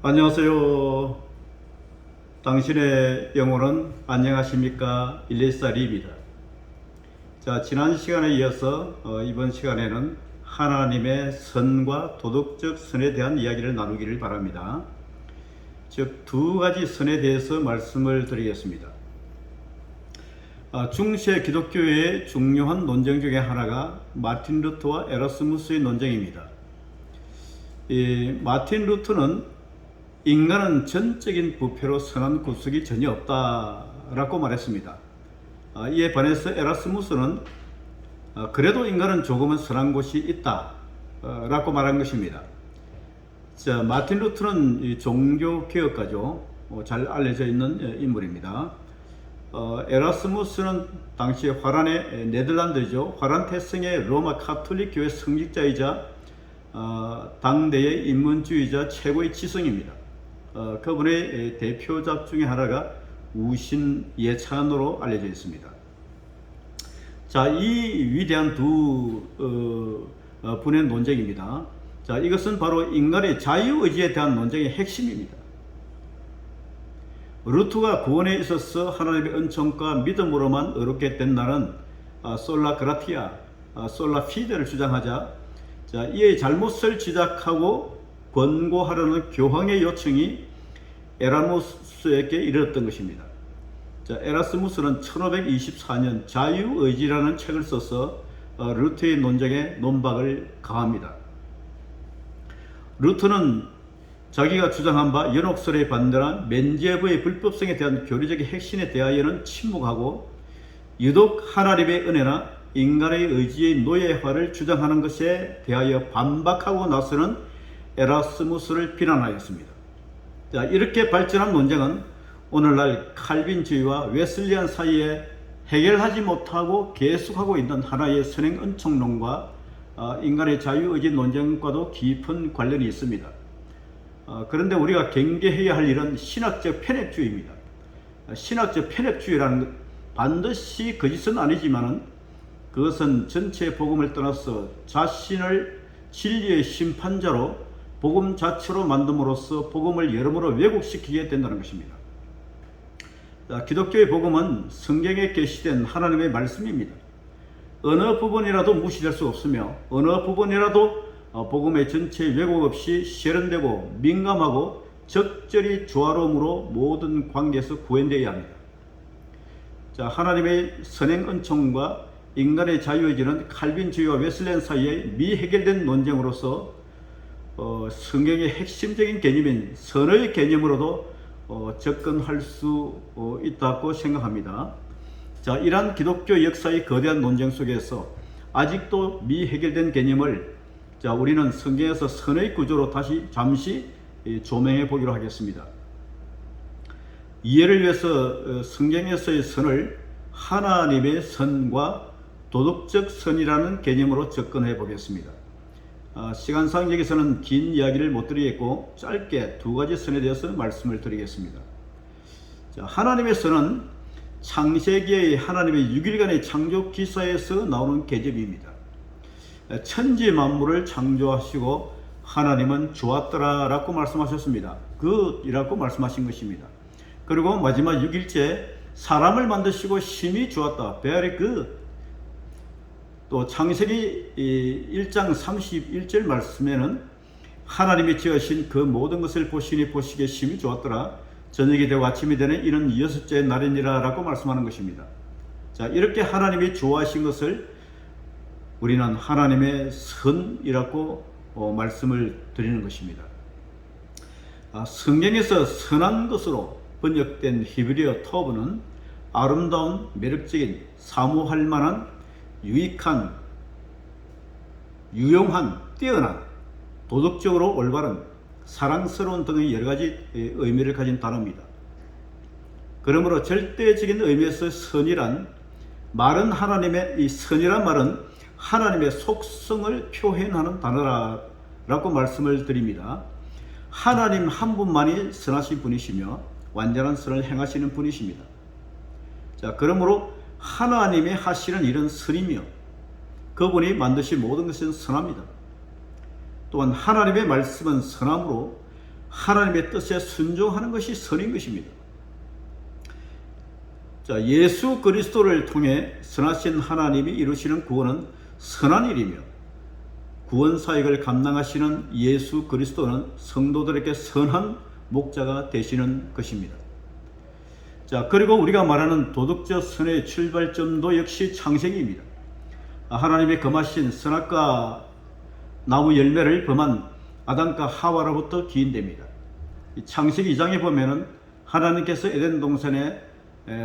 안녕하세요. 당신의 영혼은 안녕하십니까? 114 리입니다. 자, 지난 시간에 이어서 이번 시간에는 하나님의 선과 도덕적 선에 대한 이야기를 나누기를 바랍니다. 즉, 두 가지 선에 대해서 말씀을 드리겠습니다. 중세 기독교의 중요한 논쟁 중에 하나가 마틴 루터와 에라스무스의 논쟁입니다. 마틴 루터는 인간은 전적인 부패로 선한 구석이 전혀 없다라고 말했습니다. 이에 반해서 에라스무스는 그래도 인간은 조금은 선한 곳이 있다라고 말한 것입니다. 자, 마틴 루터는 종교개혁가죠. 잘 알려져 있는 인물입니다. 에라스무스는 당시 화란의 네덜란드죠. 화란 태생의 로마 카톨릭 교회 성직자이자 당대의 인문주의자 최고의 지성입니다. 그분의 대표작 중에 하나가 우신예찬으로 알려져 있습니다. 자, 이 위대한 두 분의 논쟁입니다. 자, 이것은 바로 인간의 자유의지에 대한 논쟁의 핵심입니다. 루터가 구원에 있어서 하나님의 은총과 믿음으로만 의롭게 된다는 솔라 그라티아, 솔라 피데를 주장하자, 자, 이의 잘못을 지적하고 권고하려는 교황의 요청이 에라스무스에게 이르렀던 것입니다. 자, 에라스무스는 1524년 자유의지라는 책을 써서 루터의 논쟁에 논박을 가합니다. 루터는 자기가 주장한 바 연옥설에 반대한 멘제부의 불법성에 대한 교리적인 핵심에 대하여는 침묵하고 유독 하나님의 은혜나 인간의 의지의 노예화를 주장하는 것에 대하여 반박하고 나서는 에라스무스를 비난하였습니다. 자, 이렇게 발전한 논쟁은 오늘날 칼빈주의와 웨슬리안 사이에 해결하지 못하고 계속하고 있는 하나의 선행 은총론과 인간의 자유의지 논쟁과도 깊은 관련이 있습니다. 그런데 우리가 경계해야 할 일은 신학적 편협주의입니다. 신학적 편협주의라는 것 반드시 거짓은 아니지만은 그것은 전체 복음을 떠나서 자신을 진리의 심판자로 복음 자체로 만듦으로써 복음을 여러모로 왜곡시키게 된다는 것입니다. 기독교의 복음은 성경에 계시된 하나님의 말씀입니다. 어느 부분이라도 무시될 수 없으며 어느 부분이라도 복음의 전체 왜곡 없이 세련되고 민감하고 적절히 조화로움으로 모든 관계에서 구현되어야 합니다. 자, 하나님의 선행 은총과 인간의 자유의지는 칼빈주의와 웨슬리안 사이에 미해결된 논쟁으로서 성경의 핵심적인 개념인 선의 개념으로도 접근할 수 있다고 생각합니다. 자, 이러한 기독교 역사의 거대한 논쟁 속에서 아직도 미해결된 개념을 우리는 성경에서 선의 구조로 다시 잠시 조명해 보기로 하겠습니다. 이해를 위해서 성경에서의 선을 하나님의 선과 도덕적 선이라는 개념으로 접근해 보겠습니다. 시간상 여기서는 긴 이야기를 못 드리겠고 짧게 두 가지 선에 대해서 말씀을 드리겠습니다. 자, 하나님의 선은 창세기의 하나님의 6일간의 창조 기사에서 나오는 개념입니다. 천지 만물을 창조하시고 하나님은 좋았더라 라고 말씀하셨습니다. 굿이라고 말씀하신 것입니다. 그리고 마지막 6일째 사람을 만드시고 심히 좋았다. very good. 또 창세기 1장 31절 말씀에는 하나님이 지으신 그 모든 것을 보시니 보시기에 심히 좋았더라. 저녁이 되고 아침이 되는 이는 6째 날이니라 라고 말씀하는 것입니다. 자, 이렇게 하나님이 좋아하신 것을 우리는 하나님의 선이라고 말씀을 드리는 것입니다. 성경에서 선한 것으로 번역된 히브리어 토브는 아름다운, 매력적인, 사모할 만한, 유익한, 유용한, 뛰어난, 도덕적으로 올바른, 사랑스러운 등의 여러 가지 의미를 가진 단어입니다. 그러므로 절대적인 의미에서 선이란 말은 하나님의 이 선이란 말은 하나님의 속성을 표현하는 단어라고 말씀을 드립니다. 하나님 한 분만이 선하신 분이시며 완전한 선을 행하시는 분이십니다. 자, 그러므로 하나님의 하시는 일은 선이며 그분이 만드신 모든 것은 선합니다. 또한 하나님의 말씀은 선함으로 하나님의 뜻에 순종하는 것이 선인 것입니다. 자, 예수 그리스도를 통해 선하신 하나님이 이루시는 구원은 선한 일이며, 구원 사역을 감당하시는 예수 그리스도는 성도들에게 선한 목자가 되시는 것입니다. 자, 그리고 우리가 말하는 도덕적 선의 출발점도 역시 창세기입니다. 하나님의 금하신 선악과 나무 열매를 범한 아담과 하와로부터 기인됩니다. 창세기 2장에 보면은 하나님께서 에덴 동산에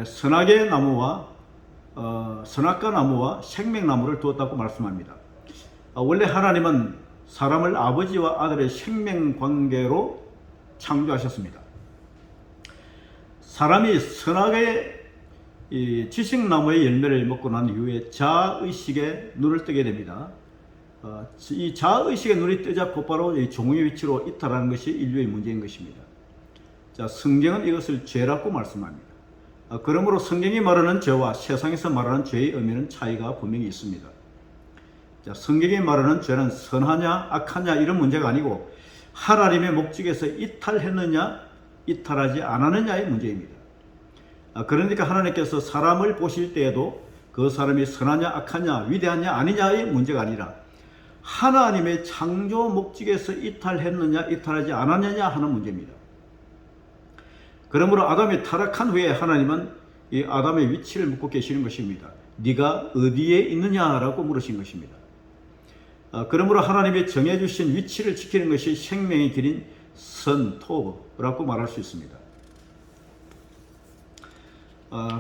선악의 나무와 선악과 나무와 생명나무를 두었다고 말씀합니다. 원래 하나님은 사람을 아버지와 아들의 생명 관계로 창조하셨습니다. 사람이 선악의 지식나무의 열매를 먹고 난 이후에 자아의식에 눈을 뜨게 됩니다. 이 자아의식에 눈이 뜨자 곧바로 종의 위치로 이탈하는 것이 인류의 문제인 것입니다. 자, 성경은 이것을 죄라고 말씀합니다. 그러므로 성경이 말하는 죄와 세상에서 말하는 죄의 의미는 차이가 분명히 있습니다. 자, 성경이 말하는 죄는 선하냐 악하냐 이런 문제가 아니고 하나님의 목적에서 이탈했느냐 이탈하지 않았느냐의 문제입니다. 그러니까 하나님께서 사람을 보실 때에도 그 사람이 선하냐 악하냐 위대하냐 아니냐의 문제가 아니라 하나님의 창조 목적에서 이탈했느냐 이탈하지 않았느냐 하는 문제입니다. 그러므로 아담이 타락한 후에 하나님은 이 아담의 위치를 묻고 계시는 것입니다. 네가 어디에 있느냐라고 물으신 것입니다. 그러므로 하나님이 정해주신 위치를 지키는 것이 생명의 길인 선토라고 말할 수 있습니다.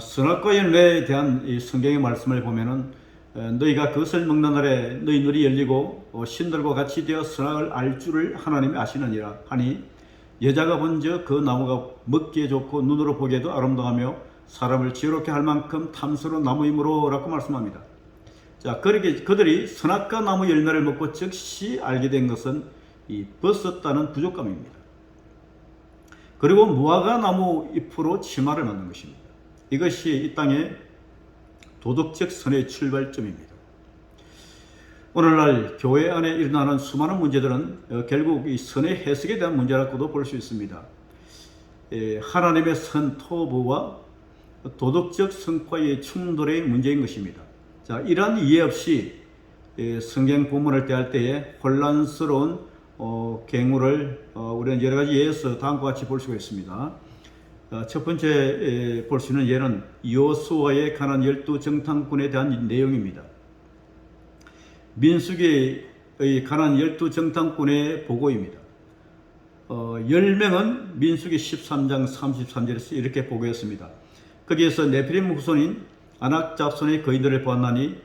선악과 열매에 대한 이 성경의 말씀을 보면은 너희가 그것을 먹는 날에 너희 눈이 열리고 신들과 같이 되어 선악을 알 줄을 하나님이 아시느니라 하니 여자가 먼저 그 나무가 먹기에 좋고 눈으로 보기에도 아름다우며 사람을 지혜롭게 할 만큼 탐스러운 나무이므로 라고 말씀합니다. 자, 그들이 선악과 나무 열매를 먹고 즉시 알게 된 것은 이 벗었다는 부족감입니다. 그리고 무화과 나무 잎으로 치마를 만든 것입니다. 이것이 이 땅의 도덕적 선의 출발점입니다. 오늘날 교회 안에 일어나는 수많은 문제들은 결국 이 선의 해석에 대한 문제라고도 볼 수 있습니다. 하나님의 선토부와 도덕적 성과의 충돌의 문제인 것입니다. 자, 이러한 이해 없이 성경 본문을 대할 때에 혼란스러운 경우를 우리는 여러 가지 예에서 다음과 같이 볼 수가 있습니다. 첫 번째 볼 수 있는 예는 여호수아의 가나안 12정탐꾼에 대한 내용입니다. 민수기의 가나안 12정탐꾼의 보고입니다. 10명은 민수기 13장 33절에서 이렇게 보고했습니다. 거기에서 네피림 후손인 아낙 잡손의 거인들을 보았나니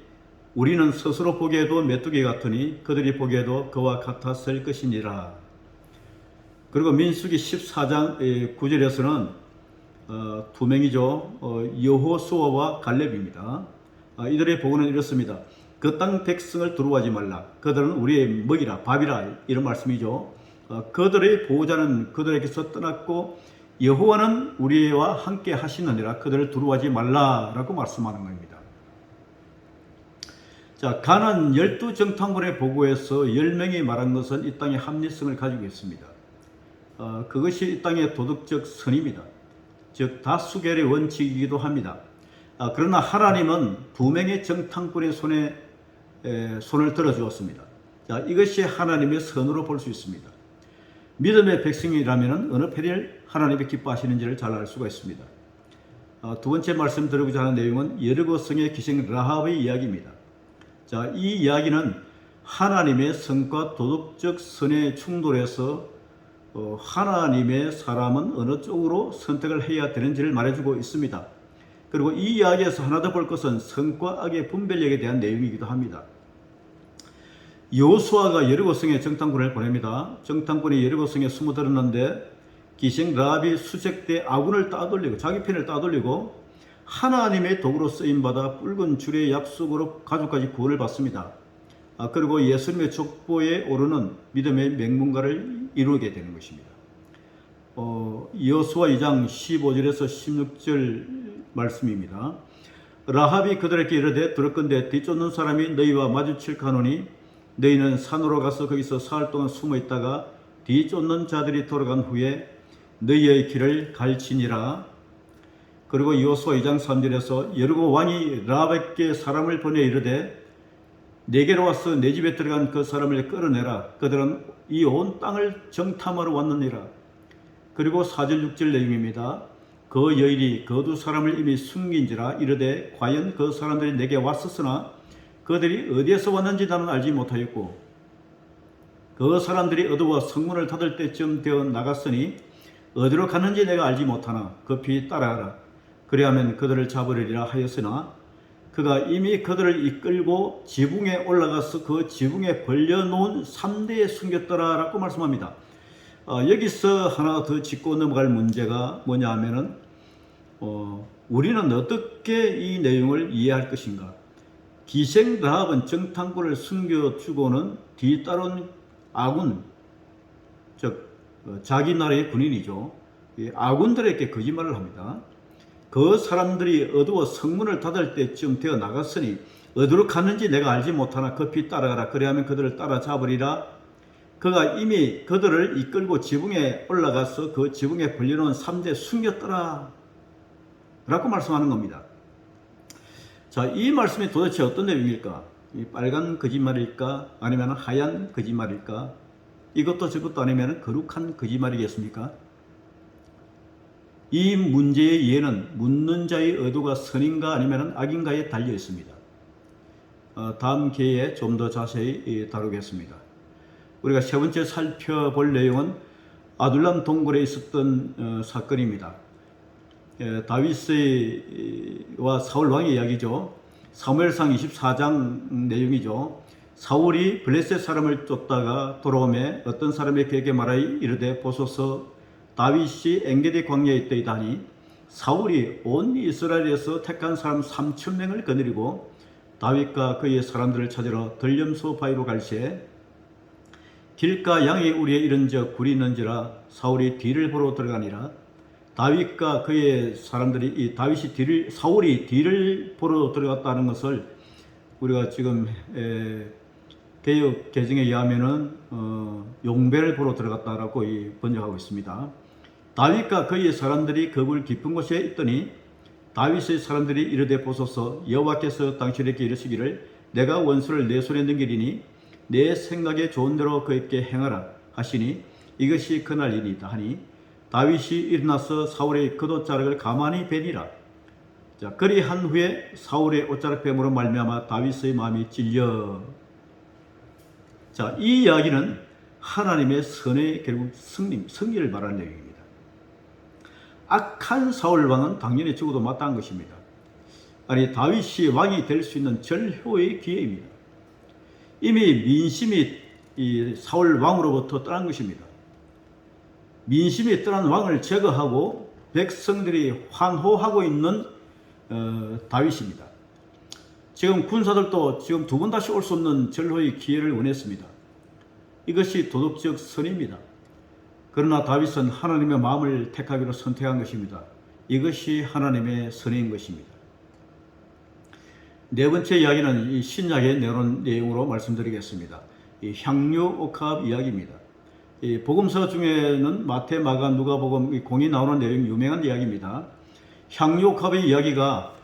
우리는 스스로 보기에도 메뚜기 같으니 그들이 보기에도 그와 같았을 것이니라. 그리고 민수기 14장 9절에서는 두 명이죠. 여호수아와 갈렙입니다. 이들의 보고는 이렇습니다. 그 땅 백성을 두려워하지 말라. 그들은 우리의 먹이라 밥이라 이런 말씀이죠. 그들의 보호자는 그들에게서 떠났고 여호와는 우리와 함께 하시느니라. 그들을 두려워하지 말라라고 말씀하는 겁니다. 자, 가나안 12정탐꾼의 보고에서 10명이 말한 것은 이 땅의 합리성을 가지고 있습니다. 그것이 이 땅의 도덕적 선입니다. 즉 다수결의 원칙이기도 합니다. 그러나 하나님은 두 명의 정탐꾼의 손을 들어주었습니다. 자, 이것이 하나님의 선으로 볼 수 있습니다. 믿음의 백성이라면 어느 편을 하나님이 기뻐하시는지를 잘 알 수가 있습니다. 두 번째 말씀드리고자 하는 내용은 여리고성의 기생 라합의 이야기입니다. 자, 이 이야기는 하나님의 선과 도덕적 선의 충돌에서 하나님의 사람은 어느 쪽으로 선택을 해야 되는지를 말해주고 있습니다. 그리고 이 이야기에서 하나 더 볼 것은 선과 악의 분별력에 대한 내용이기도 합니다. 여호수아가 여리고성에 정탐꾼을 보냅니다. 정탐꾼이 여리고성에 숨어들었는데 기생 라합이 수색대 아군을 따돌리고 자기 편을 따돌리고 하나님의 도구로 쓰임받아 붉은 줄의 약속으로 가족까지 구원을 받습니다. 그리고 예수님의 족보에 오르는 믿음의 맹문가를 이루게 되는 것입니다. 여호수아 2장 15절에서 16절 말씀입니다. 라합이 그들에게 이르되 들었건대 뒤쫓는 사람이 너희와 마주칠 가노니 너희는 산으로 가서 거기서 사흘 동안 숨어 있다가 뒤쫓는 자들이 돌아간 후에 너희의 길을 갈지니라. 그리고 여호수아 2장 3절에서 여리고 왕이 라합에게 사람을 보내 이르되 내게로 와서 내 집에 들어간 그 사람을 끌어내라. 그들은 이 온 땅을 정탐하러 왔느니라. 그리고 4절 6절 내용입니다. 그 여인이 그 두 사람을 이미 숨긴지라 이르되 과연 그 사람들이 내게 왔었으나 그들이 어디에서 왔는지 나는 알지 못하였고 그 사람들이 어두워 성문을 닫을 때쯤 되어 나갔으니 어디로 갔는지 내가 알지 못하나 급히 따라가라. 그리하면 그들을 잡으리라 하였으나 그가 이미 그들을 이끌고 지붕에 올라가서 그 지붕에 벌려놓은 3대에 숨겼더라 라고 말씀합니다. 여기서 하나 더 짚고 넘어갈 문제가 뭐냐 하면은 우리는 어떻게 이 내용을 이해할 것인가. 기생 라합은 정탐꾼을 숨겨주고는 뒤따른 아군, 즉 자기 나라의 군인이죠. 아군들에게 거짓말을 합니다. 그 사람들이 어두워 성문을 닫을 때쯤 되어 나갔으니 어디로 갔는지 내가 알지 못하나 급히 따라가라. 그리하면 그들을 따라잡으리라. 그가 이미 그들을 이끌고 지붕에 올라가서 그 지붕에 벌려놓은 3대 숨겼더라 라고 말씀하는 겁니다. 자, 이 말씀이 도대체 어떤 내용일까? 이 빨간 거짓말일까? 아니면 하얀 거짓말일까? 이것도 저것도 아니면 거룩한 거짓말이겠습니까? 이 문제의 이해는 묻는 자의 의도가 선인가 아니면 악인가에 달려 있습니다. 다음 기회에 좀 더 자세히 다루겠습니다. 우리가 세 번째 살펴볼 내용은 아둘람 동굴에 있었던 사건입니다. 다윗과 사울 왕의 이야기죠. 사무엘상 24장 내용이죠. 사울이 블레셋 사람을 쫓다가 돌아오매 어떤 사람에게 말하여 이르되 보소서 다윗이 엔게디 광야에 있더이다 하니 사울이 온 이스라엘에서 택한 사람 3,000명을 거느리고 다윗과 그의 사람들을 찾으러 들염소 바위로 갈새 길가 양의 우리에 이른적 굴이 있는지라 사울이 뒤를 보러 들어가니라. 다윗과 그의 사람들이 사울이 뒤를 보러 들어갔다는 것을 우리가 지금 개역 개정에 의하면은 용배를 보러 들어갔다라고 번역하고 있습니다. 다윗과 그의 사람들이 그 굴 깊은 곳에 있더니 다윗의 사람들이 이르되 보소서 여호와께서 당신에게 이르시기를 내가 원수를 내 손에 넘기리니 내 생각에 좋은 대로 그에게 행하라 하시니 이것이 그날이니이다 하니 다윗이 일어나서 사울의 겉옷자락을 가만히 베니라. 자, 그리한 후에 사울의 옷자락 뱀으로 말미암아 다윗의 마음이 찔려. 자, 이 이야기는 하나님의 선의 결국 승리를 말하는 내용입니다. 악한 사울 왕은 당연히 죽어도 마땅한 것입니다. 아니 다윗이 왕이 될 수 있는 절호의 기회입니다. 이미 민심이 이 사울 왕으로부터 떠난 것입니다. 민심이 떠난 왕을 제거하고 백성들이 환호하고 있는 다윗입니다. 지금 군사들도 지금 두 번 다시 올 수 없는 절호의 기회를 원했습니다. 이것이 도덕적 선입니다. 그러나 다윗은 하나님의 마음을 택하기로 선택한 것입니다. 이것이 하나님의 선인 것입니다. 네 번째 이야기는 이 신약의 내용으로 말씀드리겠습니다. 이 향유 옥합 이야기입니다. 이 복음서 중에는 마태, 마가, 누가복음 공이 나오는 내용 유명한 이야기입니다. 향유 옥합의 이야기가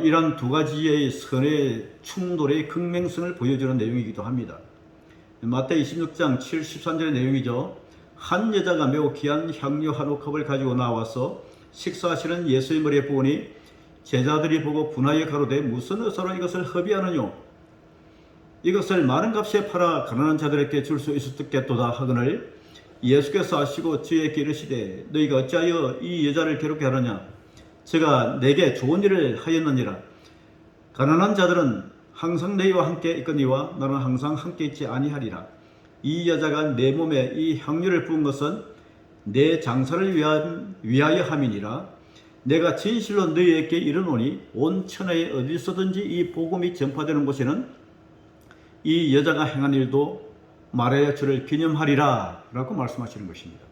이런 두 가지의 선의 충돌의 극명성을 보여주는 내용이기도 합니다. 마태 26장 7, 13절의 내용이죠. 한 여자가 매우 귀한 향유 한 옥합을 가지고 나와서 식사하시는 예수의 머리에 부으니 제자들이 보고 분하여 가로되 무슨 의사로 이것을 허비하느뇨? 이것을 많은 값에 팔아 가난한 자들에게 줄 수 있었겠도다 하거늘 예수께서 아시고 저에게 이르시되 너희가 어찌하여 이 여자를 괴롭게 하느냐? 제가 내게 좋은 일을 하였느니라. 가난한 자들은 항상 너희와 함께 있거니와 나는 항상 함께 있지 아니하리라. 이 여자가 내 몸에 이 향유를 부은 것은 내 장사를 위하여 함이니라. 내가 진실로 너희에게 이르노니 온 천하에 어디서든지 이 복음이 전파되는 곳에는 이 여자가 행한 일도 말하여 저를 기념하리라 라고 말씀하시는 것입니다.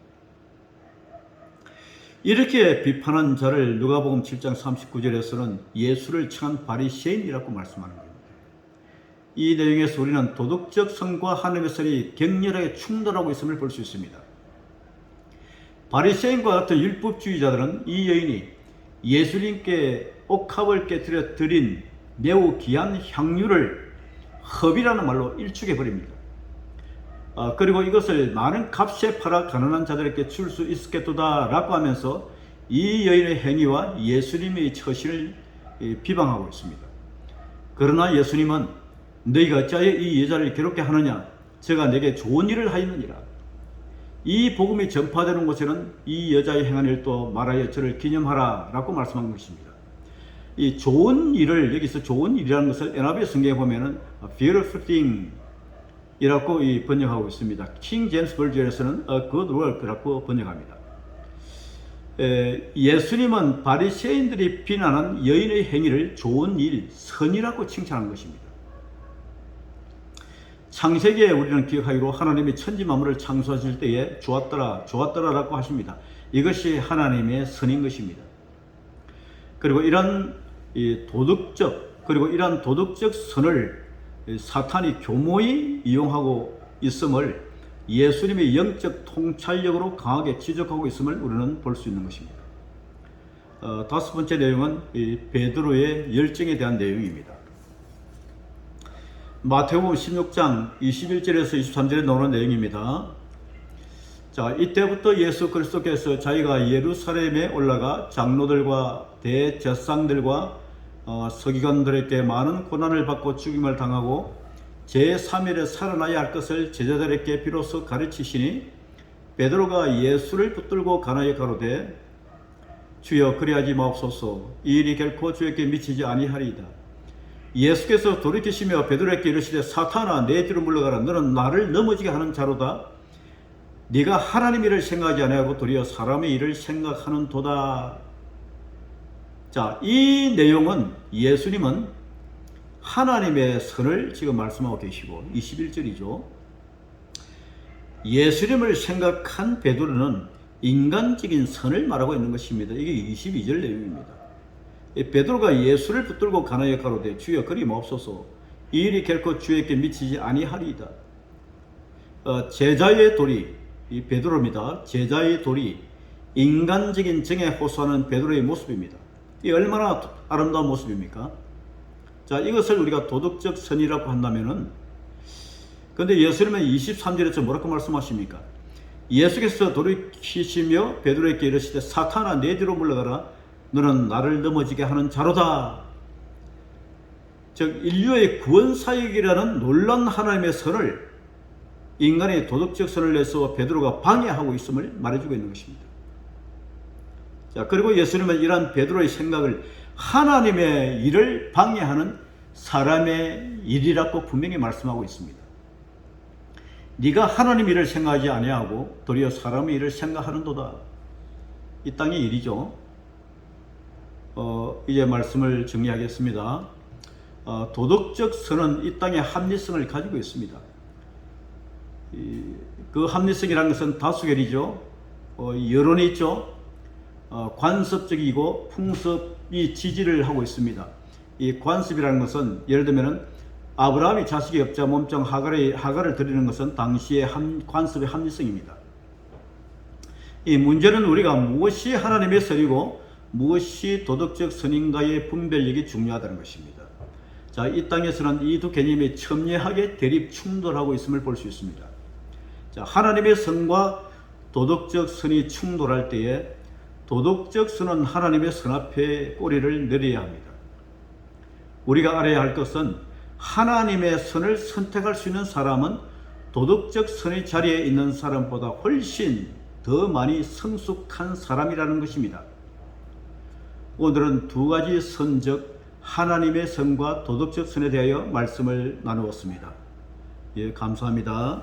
이렇게 비판한 자를 누가복음 7장 39절에서는 예수를 청한 바리새인이라고 말씀하는 겁니다. 이 내용에서 우리는 도덕적 선과 하나님의 선이 격렬하게 충돌하고 있음을 볼 수 있습니다. 바리새인과 같은 율법주의자들은 이 여인이 예수님께 옥합을 깨뜨려 드린 매우 귀한 향유를 흡이라는 말로 일축해 버립니다. 그리고 이것을 많은 값에 팔아 가난한 자들에게 줄 수 있겠도다 라고 하면서 이 여인의 행위와 예수님의 처신을 비방하고 있습니다. 그러나 예수님은 너희가 어찌하여 이 여자를 괴롭게 하느냐? 제가 내게 좋은 일을 하였느니라. 이 복음이 전파되는 곳에는 이 여자의 행한 일도 말하여 저를 기념하라 라고 말씀한 것입니다. 이 좋은 일을, 여기서 좋은 일이라는 것을 NIV 성경에 보면은 beautiful thing 이라고 번역하고 있습니다. 킹 제임스 버전에서는 a good work라고 번역합니다. 예수님은 바리새인들이 비난한 여인의 행위를 좋은 일, 선이라고 칭찬한 것입니다. 창세기에 우리는 기억하기로 하나님이 천지 만물을 창조하실 때에 좋았더라, 좋았더라라고 하십니다. 이것이 하나님의 선인 것입니다. 그리고 이런 도덕적 선을 사탄이 교모히 이용하고 있음을 예수님의 영적 통찰력으로 강하게 지적하고 있음을 우리는 볼 수 있는 것입니다. 다섯 번째 내용은 베드로의 열정에 대한 내용입니다. 마태복음 16장 21절에서 23절에 나오는 내용입니다. 자, 이때부터 예수 그리스도께서 자기가 예루살렘에 올라가 장로들과 대제사장들과 서기관들에게 많은 고난을 받고 죽임을 당하고 제3일에 살아나야 할 것을 제자들에게 비로소 가르치시니 베드로가 예수를 붙들고 간하여 가로되 주여 그리하지 마옵소서 이 일이 결코 주에게 미치지 아니하리이다. 예수께서 돌이키시며 베드로에게 이르시되 사탄아 내 뒤로 물러가라. 너는 나를 넘어지게 하는 자로다. 네가 하나님 일을 생각하지 아니하고 도리어 사람의 일을 생각하는도다. 자, 이 내용은 예수님은 하나님의 선을 지금 말씀하고 계시고 21절이죠. 예수님을 생각한 베드로는 인간적인 선을 말하고 있는 것입니다. 이게 22절 내용입니다. 베드로가 예수를 붙들고 간하여 가로되 주여 그리 마옵소서 이 일이 결코 주에게 미치지 아니하리이다. 제자의 도리, 이 베드로입니다. 제자의 도리, 인간적인 정에 호소하는 베드로의 모습입니다. 이 얼마나 아름다운 모습입니까? 자, 이것을 우리가 도덕적 선이라고 한다면은, 근데 예수님은 23절에서 뭐라고 말씀하십니까? 예수께서 돌이키시며 베드로에게 이르시되 사탄아 내 뒤로 물러가라. 너는 나를 넘어지게 하는 자로다. 즉 인류의 구원 사역이라는 놀라운 하나님의 선을 인간의 도덕적 선을 내서 베드로가 방해하고 있음을 말해주고 있는 것입니다. 자, 그리고 예수님은 이러한 베드로의 생각을 하나님의 일을 방해하는 사람의 일이라고 분명히 말씀하고 있습니다. 네가 하나님 일을 생각하지 아니하고 도리어 사람의 일을 생각하는도다. 이 땅의 일이죠. 이제 말씀을 정리하겠습니다. 도덕적 선은 이 땅의 합리성을 가지고 있습니다. 그 합리성이라는 것은 다수결이죠. 여론이 있죠. 관습적이고 풍습이 지지를 하고 있습니다. 이 관습이라는 것은 예를 들면 아브라함이 자식이 없자 몸종 하갈을 드리는 것은 당시의 관습의 합리성입니다. 이 문제는 우리가 무엇이 하나님의 선이고 무엇이 도덕적 선인가의 분별력이 중요하다는 것입니다. 자, 이 땅에서는 이 두 개념이 첨예하게 대립 충돌하고 있음을 볼 수 있습니다. 자, 하나님의 선과 도덕적 선이 충돌할 때에 도덕적 선은 하나님의 선 앞에 꼬리를 내려야 합니다. 우리가 알아야 할 것은 하나님의 선을 선택할 수 있는 사람은 도덕적 선의 자리에 있는 사람보다 훨씬 더 많이 성숙한 사람이라는 것입니다. 오늘은 두 가지 선적 하나님의 선과 도덕적 선에 대하여 말씀을 나누었습니다. 예, 감사합니다.